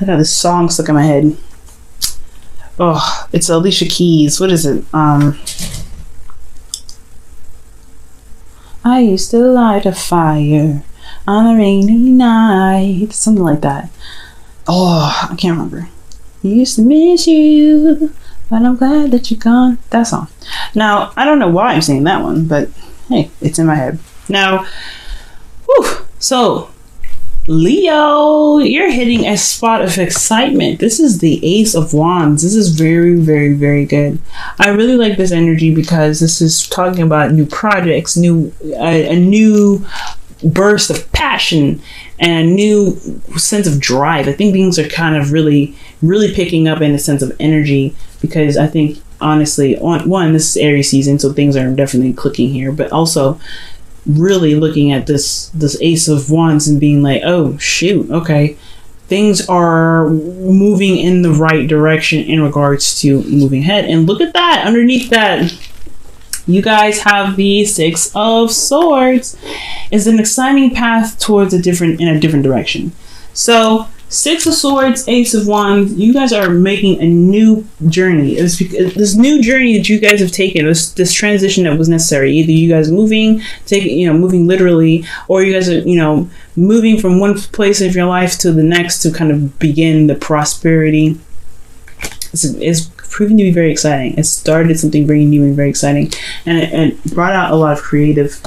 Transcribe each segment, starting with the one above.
I got this song stuck in my head. Oh, it's Alicia Keys. What is it? I used to light a fire on a rainy night. Something like that. Oh, I can't remember. Used to miss you, but I'm glad that you're gone. That song. Now, I don't know why I'm singing that one, but hey, it's in my head. Now, so Leo, you're hitting a spot of excitement. This is the Ace of Wands. This is very, very, very good. I really like this energy because this is talking about new projects, a new burst of passion, and a new sense of drive. I think things are kind of really, really picking up in a sense of energy, because I think, honestly, one, this is Aries season, so things are definitely clicking here, but also really looking at this Ace of Wands and being like, oh shoot, okay, things are moving in the right direction in regards to moving ahead. And look at that, underneath that, you guys have the Six of Swords. It's an exciting path towards a different direction. So Six of Swords, Ace of Wands, you guys are making a new journey. This new journey that you guys have taken, this transition that was necessary. Either you guys moving literally, or you guys are, moving from one place of your life to the next to kind of begin the prosperity. It's proving to be very exciting. It started something very new and very exciting, and it brought out a lot of creative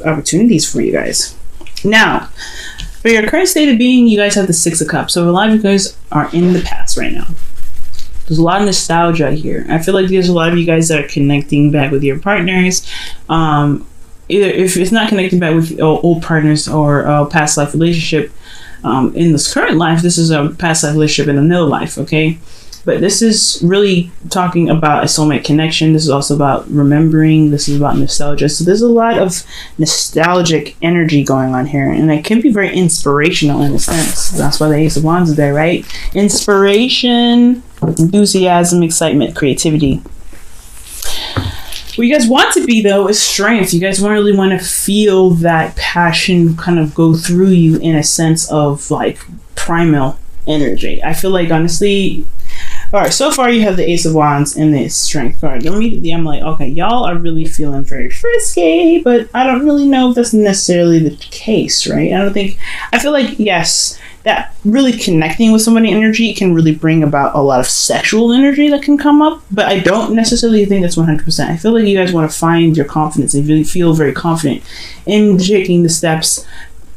opportunities for you guys. Now, for your current state of being, you guys have the Six of Cups. So a lot of you guys are in the past right now. There's a lot of nostalgia here. I feel like there's a lot of you guys that are connecting back with your partners. Either if it's not connecting back with old partners or a past life relationship, in this current life, this is a past life relationship in another life, okay? But this is really talking about a soulmate connection. This is also about remembering. This is about nostalgia. So there's a lot of nostalgic energy going on here. And it can be very inspirational in a sense. That's why the Ace of Wands is there, right? Inspiration, enthusiasm, excitement, creativity. What you guys want to be, though, is strength. You guys really want to feel that passion kind of go through you in a sense of like primal energy. I feel like, honestly, all right, so far you have the Ace of Wands and the Strength card. Immediately I'm like, okay, y'all are really feeling very frisky, but I don't really know if that's necessarily the case, right? I feel like, yes, that really connecting with somebody energy can really bring about a lot of sexual energy that can come up, but I don't necessarily think that's 100%. I feel like you guys want to find your confidence and really feel very confident in taking the steps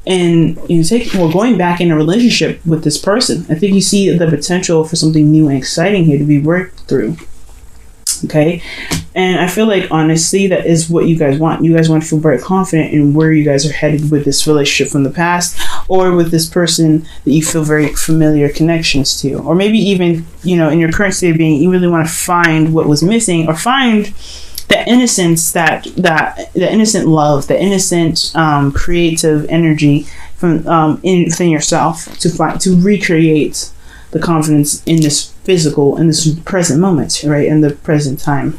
and going back in a relationship with this person. I think you see the potential for something new and exciting here to be worked through. Okay, and I feel like, honestly, that is what you guys want. You guys want to feel very confident in where you guys are headed with this relationship from the past, or with this person that you feel very familiar connections to, or maybe even in your current state of being, you really want to find what was missing, or find the innocence, the innocent love, the innocent creative energy from within yourself to recreate the confidence in this present moment, right, in the present time.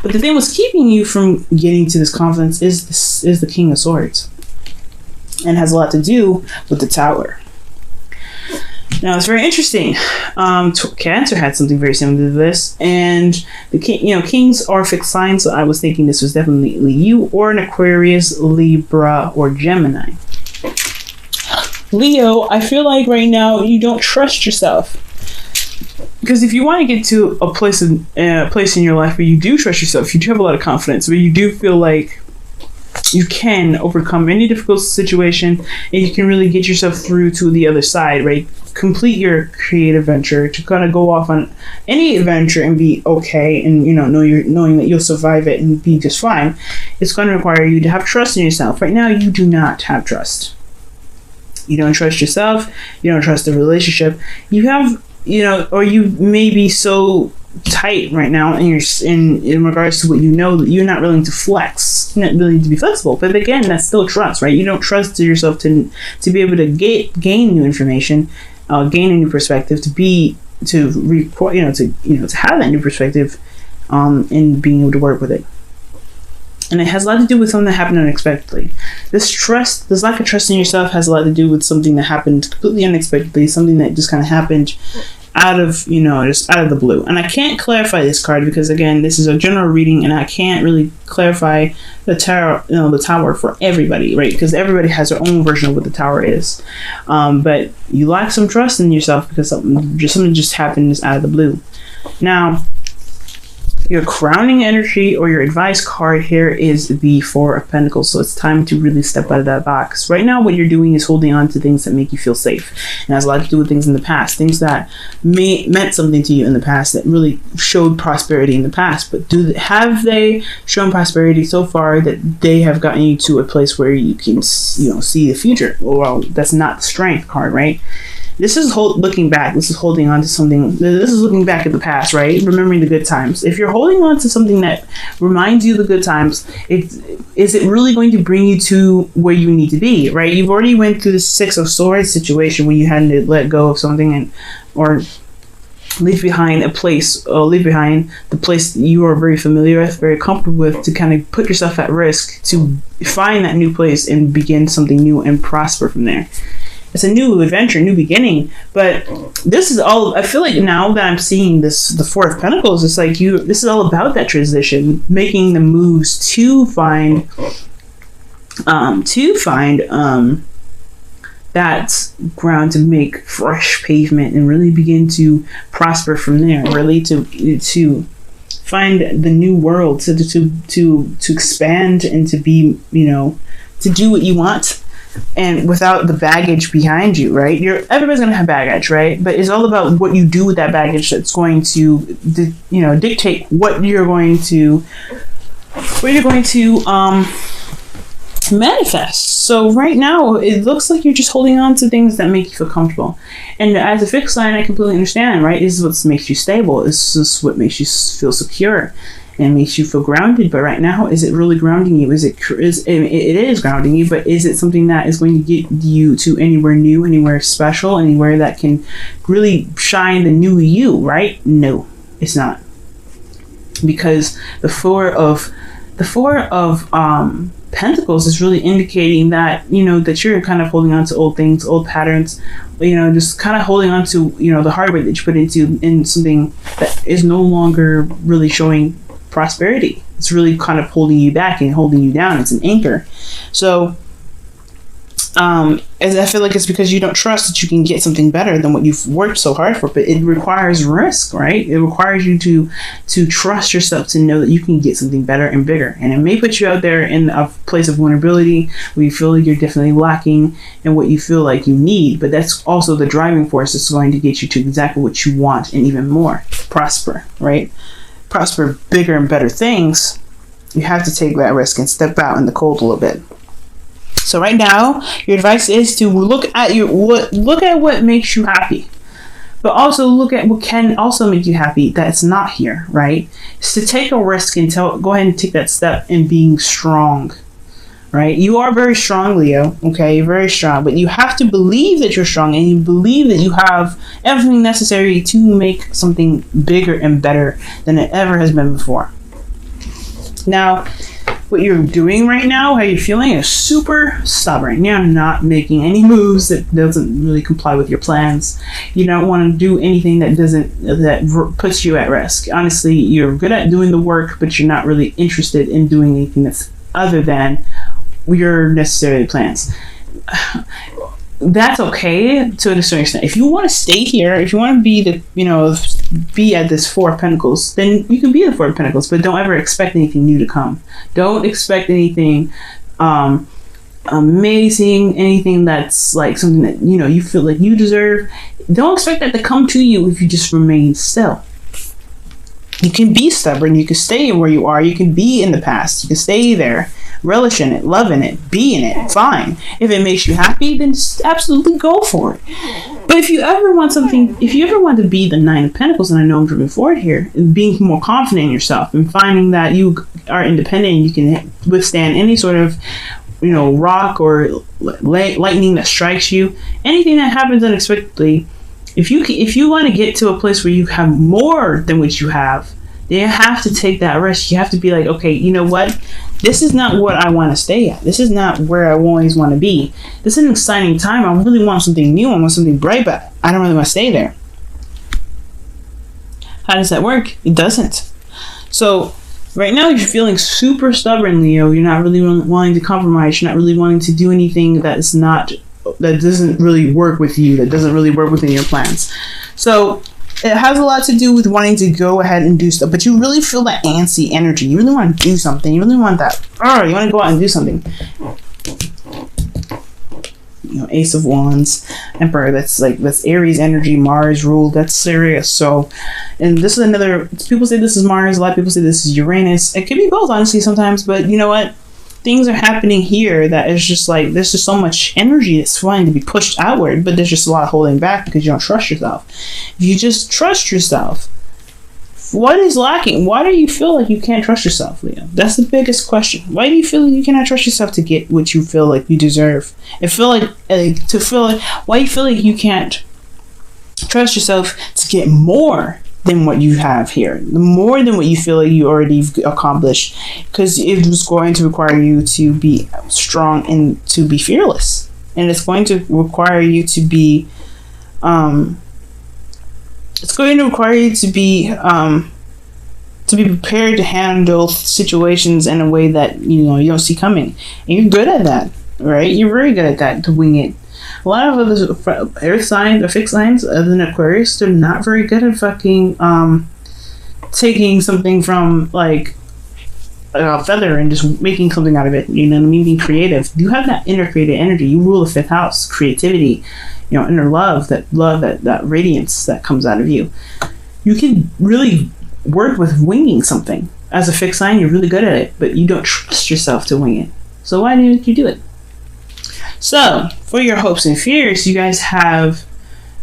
But the thing what's keeping you from getting to this confidence is the King of Swords, and has a lot to do with the Tower. Now, it's very interesting. Cancer had something very similar to this, and the kings are fixed signs. So I was thinking this was definitely you, or an Aquarius, Libra, or Gemini. Leo, I feel like right now you don't trust yourself, because if you want to get to a place in your life where you do trust yourself, you do have a lot of confidence, where you do feel like you can overcome any difficult situation, and you can really get yourself through to the other side, right? Complete your creative venture, to kind of go off on any adventure and be okay, and knowing that you'll survive it and be just fine. It's going to require you to have trust in yourself. Right now, you do not have trust. You don't trust yourself. You don't trust the relationship. You have, or you may be so tight right now in regards to what that you're not willing to flex, you're not willing to be flexible. But again, that's still trust, right? You don't trust yourself to be able to gain new information, gain a new perspective, to have that new perspective, and being able to work with it. And it has a lot to do with something that happened unexpectedly. This lack of trust in yourself has a lot to do with something that happened completely unexpectedly, something that just kind of happened out of, just out of the blue. And I can't clarify this card because, again, this is a general reading and I can't really clarify the tower for everybody, right? Because everybody has their own version of what the tower is. But you lack some trust in yourself because something just happened out of the blue. Now, your crowning energy or your advice card here is the Four of Pentacles. So it's time to really step out of that box. Right now, what you're doing is holding on to things that make you feel safe. And has a lot to do with things in the past, things that meant something to you in the past, that really showed prosperity in the past. But have they shown prosperity so far that they have gotten you to a place where you can, see the future? Well, that's not the Strength card, right? This is looking back. This is holding on to something. This is looking back at the past, right? Remembering the good times. If you're holding on to something that reminds you of the good times, is it really going to bring you to where you need to be, right? You've already went through the Six of Swords situation when you had to let go of something or leave behind a place, or leave behind the place that you are very familiar with, very comfortable with, to kind of put yourself at risk to find that new place and begin something new and prosper from there. It's a new adventure, new beginning. But this is all, I feel like now that I'm seeing this, the Four of Pentacles, it's like this is all about that transition, making the moves to find that ground, to make fresh pavement and really begin to prosper from there, really to find the new world, to expand and to be, to do what you want. And without the baggage behind you, right? Everybody's gonna have baggage, right? But it's all about what you do with that baggage that's going to, dictate what you're going to manifest. So right now, it looks like you're just holding on to things that make you feel comfortable. And as a fixed sign, I completely understand, right? This is what makes you stable. This is what makes you feel secure and makes you feel grounded. But right now, is it really grounding you? It is grounding you, but is it something that is going to get you to anywhere new, anywhere special, anywhere that can really shine the new you, right? No, it's not. Because the four of Pentacles is really indicating that, that you're kind of holding on to old things, old patterns, just kind of holding on to, the hard work that you put in something that is no longer really showing prosperity. It's really kind of holding you back and holding you down. It's an anchor. So as I feel like it's because you don't trust that you can get something better than what you've worked so hard for. But it requires risk, right? It requires you to trust yourself, to know that you can get something better and bigger. And it may put you out there in a place of vulnerability where you feel like you're definitely lacking in what you feel like you need. But that's also the driving force that's going to get you to exactly what you want and even more. Prosper, right? Prosper bigger and better things. You have to take that risk and step out in the cold a little bit. So right now, your advice is to look at what makes you happy, but also look at what can also make you happy that's not here, right? It's to take a risk and go ahead and take that step in being strong, right? You are very strong, Leo, okay? You're very strong, but you have to believe that you're strong, and you believe that you have everything necessary to make something bigger and better than it ever has been before. Now, what you're doing right now, how you're feeling, is super stubborn. You're not making any moves that doesn't really comply with your plans. You don't want to do anything that puts you at risk. Honestly, you're good at doing the work, but you're not really interested in doing anything that's other than your necessary plans. That's okay to a certain extent. If you want to stay here, if you want to be at this Four of Pentacles, then you can be at the Four of Pentacles, but don't ever expect anything new to come. Don't expect anything amazing, anything that's like something that you feel like you deserve. Don't expect that to come to you if you just remain still. You can be stubborn. You can stay where you are. You can be in the past. You can stay there, relish in it, love in it, be in it. Fine. If it makes you happy, then just absolutely go for it. But if you ever want to be the Nine of Pentacles, and I know I'm moving forward here, and being more confident in yourself and finding that you are independent and you can withstand any sort of rock or lightning that strikes you, anything that happens unexpectedly. If you want to get to a place where you have more than what you have, then you have to take that risk. You have to be like, okay, you know what? this is not what I want to stay at. This is not where I always want to be. This is an exciting time. I really want something new. I want something bright, but I don't really want to stay there. How does that work? It doesn't. So right now you're feeling super stubborn, Leo. You're not really wanting to compromise. You're not really wanting to do anything that doesn't really work with you, that doesn't really work within your plans. So it has a lot to do with wanting to go ahead and do stuff, but you really feel that antsy energy. You really want to do something. You really want that. You want to go out and do something. Ace of Wands, Emperor. That's Aries energy, Mars rule. That's serious. So, and this is another. People say this is Mars. A lot of people say this is Uranus. It could be both, honestly, sometimes. But you know what? Things are happening here that is just there's just so much energy that's wanting to be pushed outward, but there's just a lot of holding back because you don't trust yourself. If you just trust yourself, what is lacking? Why do you feel like you can't trust yourself, Leo? That's the biggest question. Why do you feel like you cannot trust yourself to get what you feel like you deserve? Why do you feel like you can't trust yourself to get more than what you have here, more than what you feel like you already accomplished, because it was going to require you to be strong and to be fearless, and it's going to require you to be prepared to handle situations in a way that you don't see coming, and you're good at that, right? You're very good at that, to wing it. A lot of other earth signs or fixed signs other than Aquarius, they're not very good at fucking taking something from a feather and just making something out of it. You know what I mean? Being creative. You have that inner creative energy. You rule the fifth house, creativity, inner love, that radiance that comes out of you. You can really work with winging something. As a fixed sign, you're really good at it, but you don't trust yourself to wing it. So why didn't you do it? So, for your hopes and fears, you guys have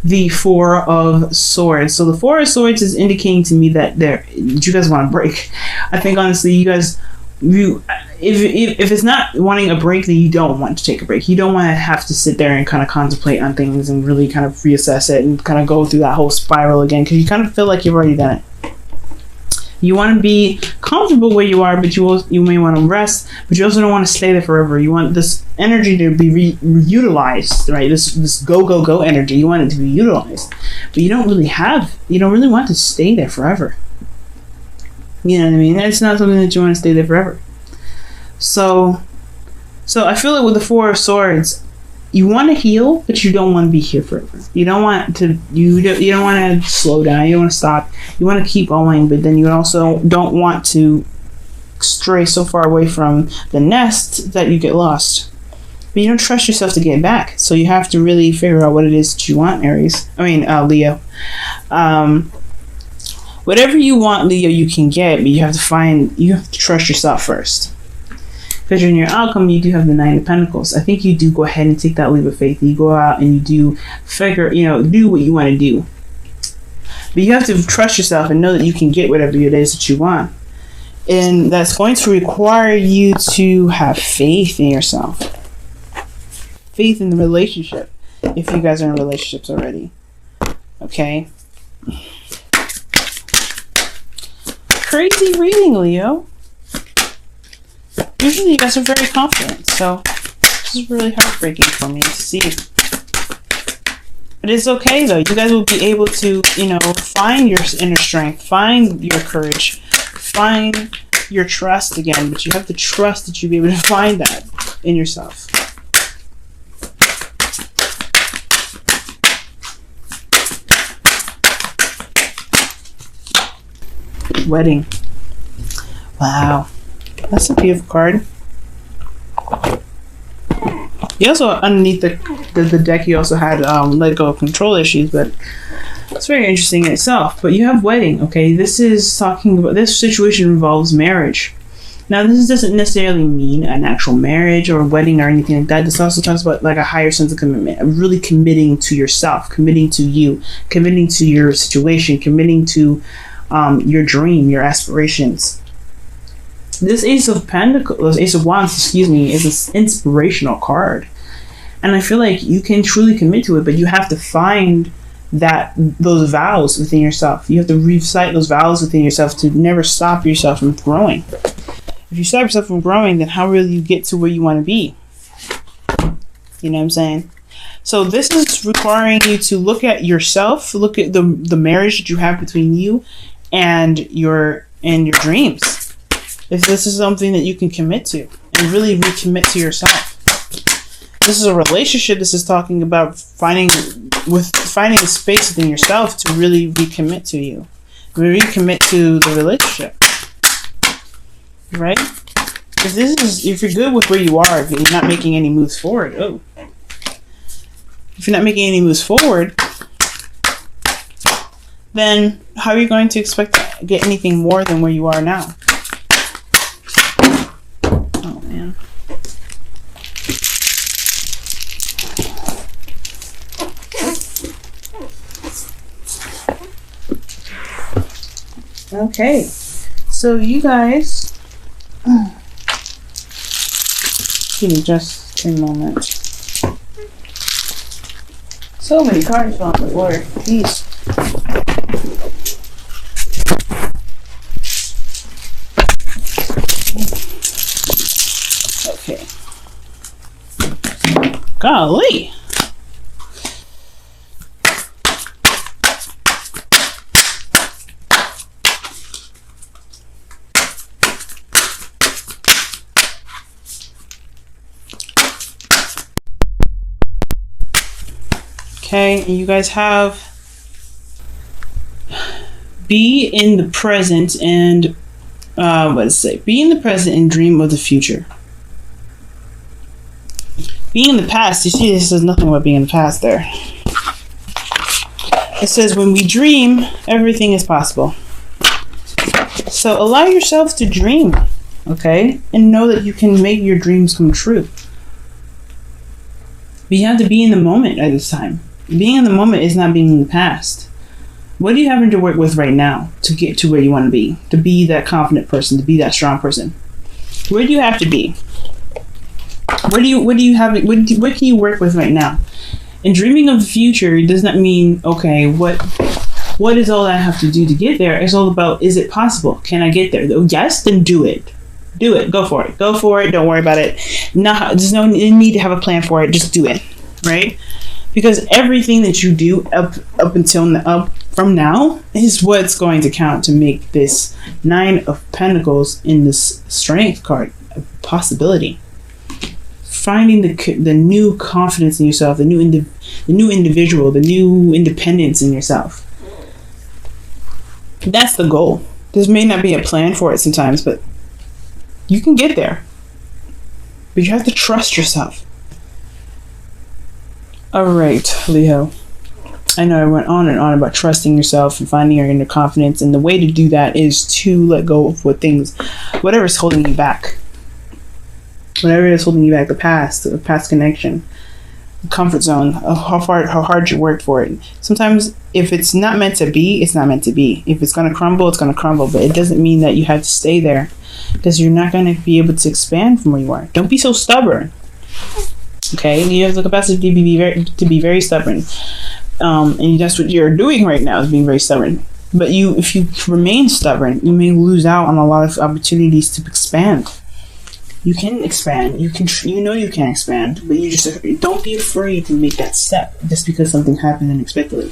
the Four of Swords. So the Four of Swords is indicating to me that you guys want to break. I think honestly, if it's not wanting a break, then you don't want to take a break. You don't want to have to sit there and kind of contemplate on things and really kind of reassess it and kind of go through that whole spiral again, because you kind of feel like you've already done it. You want to be comfortable where you are, but you may want to rest, but you also don't want to stay there forever. You want this energy to be utilized, right? This go energy. You want it to be utilized, but you don't really want to stay there forever. You know what I mean? It's not something that you want to stay there forever. So I feel like with the Four of Swords, you want to heal, but you don't want to be here forever. You don't want to. You don't want to slow down. You don't want to stop. You want to keep going, but then you also don't want to stray so far away from the nest that you get lost. But you don't trust yourself to get back, so you have to really figure out what it is that you want, Leo. Whatever you want, Leo, you can get, but you have to trust yourself first. Because in your outcome, you do have the Nine of Pentacles. I think you do go ahead and take that leap of faith. You go out and you do do what you want to do. But you have to trust yourself and know that you can get whatever it is that you want. And that's going to require you to have faith in yourself. Faith in the relationship. If you guys are in relationships already. Okay? Crazy reading, Leo. Usually you guys are very confident, so this is really heartbreaking for me to see. But it's okay though. You guys will be able to, find your inner strength, find your courage, find your trust again. But you have to trust that you'll be able to find that in yourself. Wedding. Wow. That's a beautiful card. You also, underneath the deck, you also had let go of control issues, but it's very interesting in itself. But you have wedding, okay? This is talking about, this situation involves marriage. Now, this doesn't necessarily mean an actual marriage or a wedding or anything like that. This also talks about a higher sense of commitment, really committing to yourself, committing to you, committing to your situation, committing to your dream, your aspirations. This Ace of Wands, is an inspirational card. And I feel like you can truly commit to it, but you have to find those vows within yourself. You have to recite those vows within yourself to never stop yourself from growing. If you stop yourself from growing, then how will you get to where you want to be? You know what I'm saying? So this is requiring you to look at yourself, look at the marriage that you have between you and your dreams. If this is something that you can commit to and really recommit to yourself. This is a relationship. This is talking about finding a space within yourself to really recommit to you. Recommit to the relationship. Right? If you're good with where you are, if you're not making any moves forward, if you're not making any moves forward, then how are you going to expect to get anything more than where you are now? Oh man. Okay, so you guys, give me just a moment. So many cards on the floor. Jeez. Okay. Golly. Okay, and you guys have be in the present and what does it say? Be in the present and dream of the future. Being in the past, you see this says nothing about being in the past there. It says when we dream, everything is possible. So allow yourself to dream, okay? And know that you can make your dreams come true. But you have to be in the moment at this time. Being in the moment is not being in the past. What are you having to work with right now to get to where you want to be that confident person, to be that strong person? Where do you have to be? What can you work with right now? And dreaming of the future does not mean, okay, what is all I have to do to get there? It's all about, is it possible? Can I get there? Yes, then do it. Do it. Go for it. Go for it. Don't worry about it. There's no need to have a plan for it. Just do it. Right? Because everything that you do up from now is what's going to count to make this Nine of Pentacles in this Strength card a possibility. Finding the new confidence in yourself, the new individual, the new independence in yourself. That's the goal. There may not be a plan for it sometimes, but you can get there. But you have to trust yourself. Alright, Leo. I know I went on and on about trusting yourself and finding your inner confidence, and the way to do that is to let go of whatever's holding you back. Whatever is holding you back, the past connection, the comfort zone, of how hard you worked for it. Sometimes if it's not meant to be, it's not meant to be. If it's going to crumble, it's going to crumble, but it doesn't mean that you have to stay there, because you're not going to be able to expand from where you are. Don't be so stubborn. Okay, you have the capacity to be very stubborn, and that's what you're doing right now, is being very stubborn. But if you remain stubborn, you may lose out on a lot of opportunities to expand. You can expand. You can expand, but you just don't be afraid to make that step just because something happened unexpectedly.